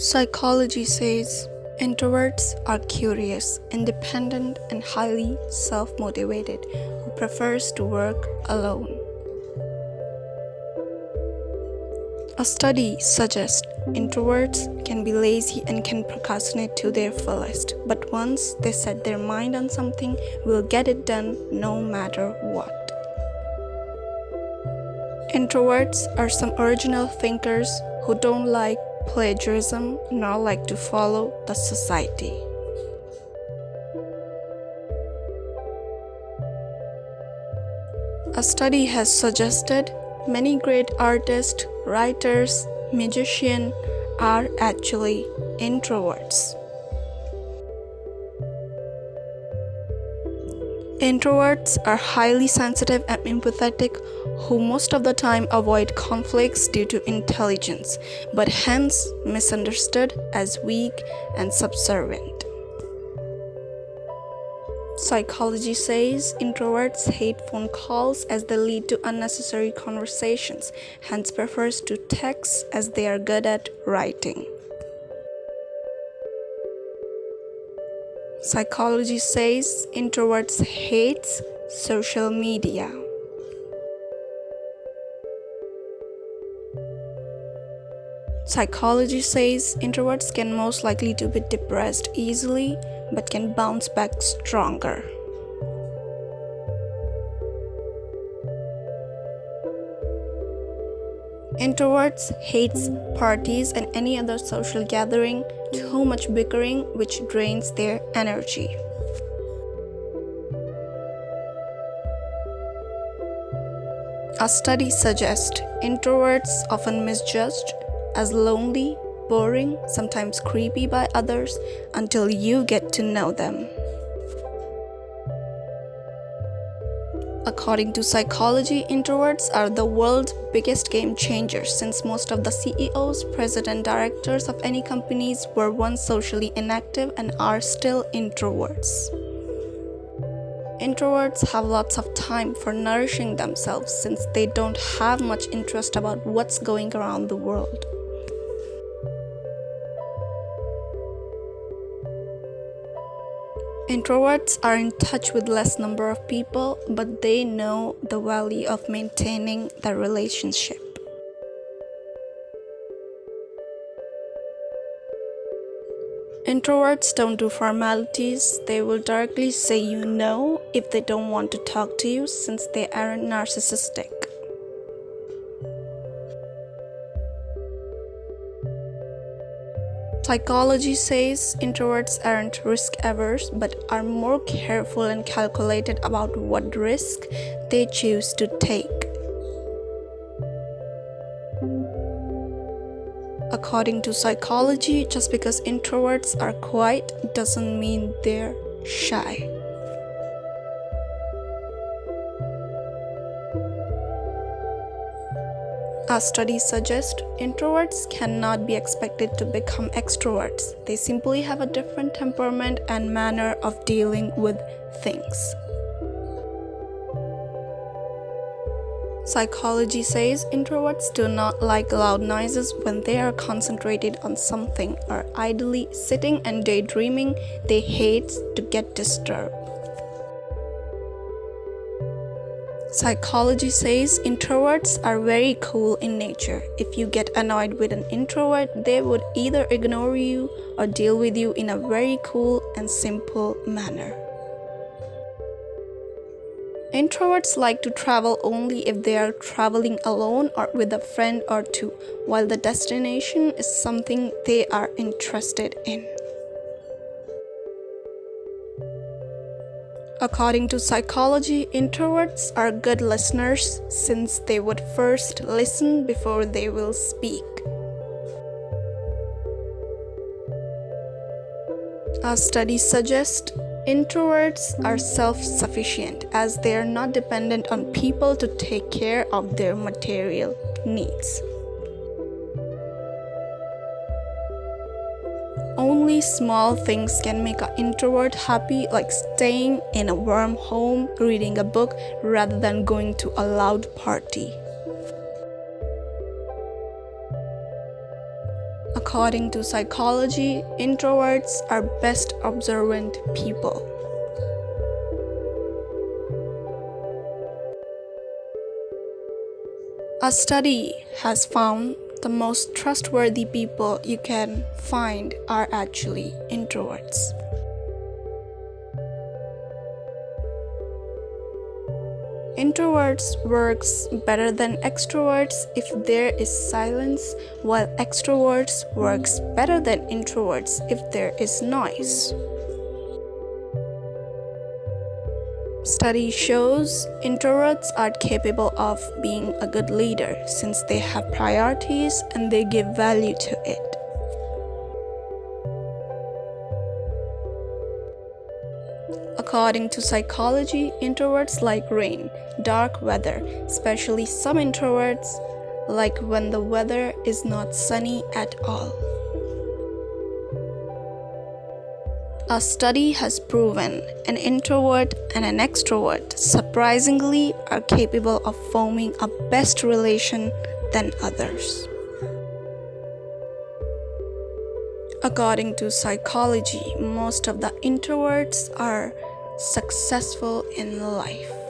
Psychology says introverts are curious, independent, and highly self-motivated who prefers to work alone. A study suggests introverts can be lazy and can procrastinate to their fullest, but once they set their mind on something, will get it done no matter what. Introverts are some original thinkers who don't like plagiarism nor like to follow the society. A study has suggested many great artists, writers, musicians are actually introverts. Introverts are highly sensitive and empathetic who most of the time avoid conflicts due to intelligence, but hence misunderstood as weak and subservient. Psychology says introverts hate phone calls as they lead to unnecessary conversations, hence prefers to text as they are good at writing. Psychology says introverts hate social media. Psychology says introverts can most likely to be depressed easily but can bounce back stronger. Introverts hates parties and any other social gathering, too much bickering which drains their energy. A study suggests introverts often misjudged as lonely, boring, sometimes creepy by others until you get to know them. According to psychology, introverts are the world's biggest game changers since most of the CEOs, president, directors of any companies were once socially inactive and are still introverts. Introverts have lots of time for nourishing themselves since they don't have much interest about what's going around the world. Introverts are in touch with less number of people, but they know the value of maintaining the relationship. Introverts don't do formalities. They will directly say you no if they don't want to talk to you since they aren't narcissistic. Psychology says introverts aren't risk-averse but are more careful and calculated about what risk they choose to take. According to psychology, just because introverts are quiet doesn't mean they're shy. A study suggests introverts cannot be expected to become extroverts. They simply have a different temperament and manner of dealing with things. Psychology says introverts do not like loud noises when they are concentrated on something or idly sitting and daydreaming. They hate to get disturbed. Psychology says introverts are very cool in nature. If you get annoyed with an introvert, they would either ignore you or deal with you in a very cool and simple manner. Introverts like to travel only if they are traveling alone or with a friend or two, while the destination is something they are interested in. According to psychology, introverts are good listeners since they would first listen before they will speak. A study suggests introverts are self-sufficient as they are not dependent on people to take care of their material needs. Only small things can make an introvert happy, like staying in a warm home, reading a book, rather than going to a loud party. According to psychology, introverts are best observant people. A study has found the most trustworthy people you can find are actually introverts. Introverts works better than extroverts if there is silence, while extroverts works better than introverts if there is noise. Study shows introverts are capable of being a good leader since they have priorities and they give value to it. According to psychology, introverts like rain, dark weather, especially some introverts like when the weather is not sunny at all. A study has proven an introvert and an extrovert surprisingly are capable of forming a best relation than others. According to psychology, most of the introverts are successful in life.